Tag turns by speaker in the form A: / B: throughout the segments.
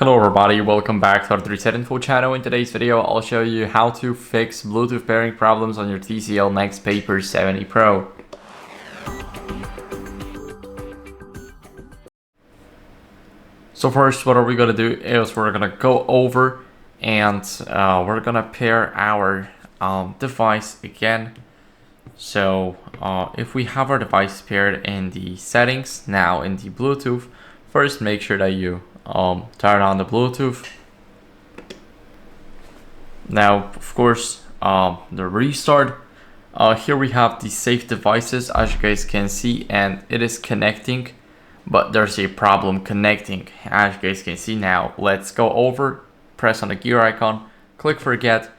A: Hello everybody, welcome back to our HardReset.Info channel. In today's video, I'll show you how to fix Bluetooth pairing problems on your TCL NxtPaper 70 Pro. So first, what are we going to do is we're going to go over and we're going to pair our device again. So if we have our device paired in the settings, now in the Bluetooth, first make sure that you turn on the Bluetooth. Now, of course, the restart. Here we have the safe devices, as you guys can see, and it is connecting, but there's a problem connecting, as you guys can see. Now, let's go over, press on the gear icon, click forget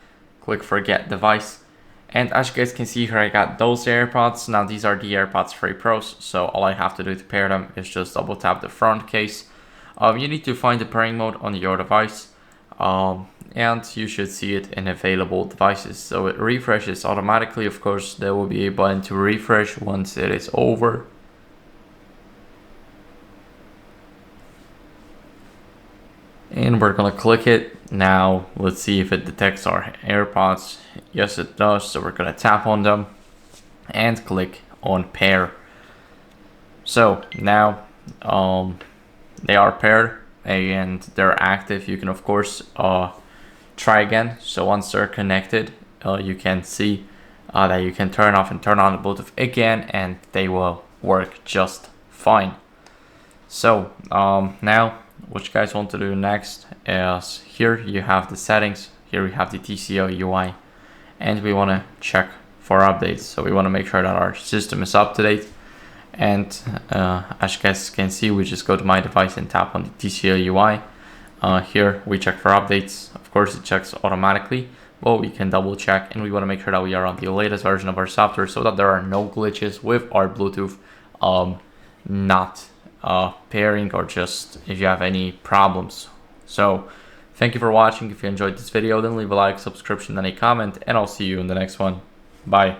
A: device. And as you guys can see here, I got those AirPods. Now, these are the AirPods 3 Pros, so all I have to do to pair them is just double tap the front case. You need to find the pairing mode on your device, and you should see it in available devices. So it refreshes automatically. Of course, there will be a button to refresh once it is over. And we're gonna click it. Now, let's see if it detects our AirPods. Yes, it does. So we're gonna tap on them and click on pair. So now, they are paired and they're active. You can of course try again. So once they're connected, you can see that you can turn off and turn on the Bluetooth again, and they will work just fine. So now what you guys want to do next is, here you have the settings, here we have the TCL UI, and we want to check for updates. So we want to make sure that our system is up to date. And as you guys can see, we just go to my device and tap on the TCL UI. Here we check for updates. Of course, it checks automatically, but we can double check, and we want to make sure that we are on the latest version of our software so that there are no glitches with our Bluetooth not pairing, or just if you have any problems. So thank you for watching. If you enjoyed this video, then leave a like, subscription, and a comment, and I'll see you in the next one. Bye.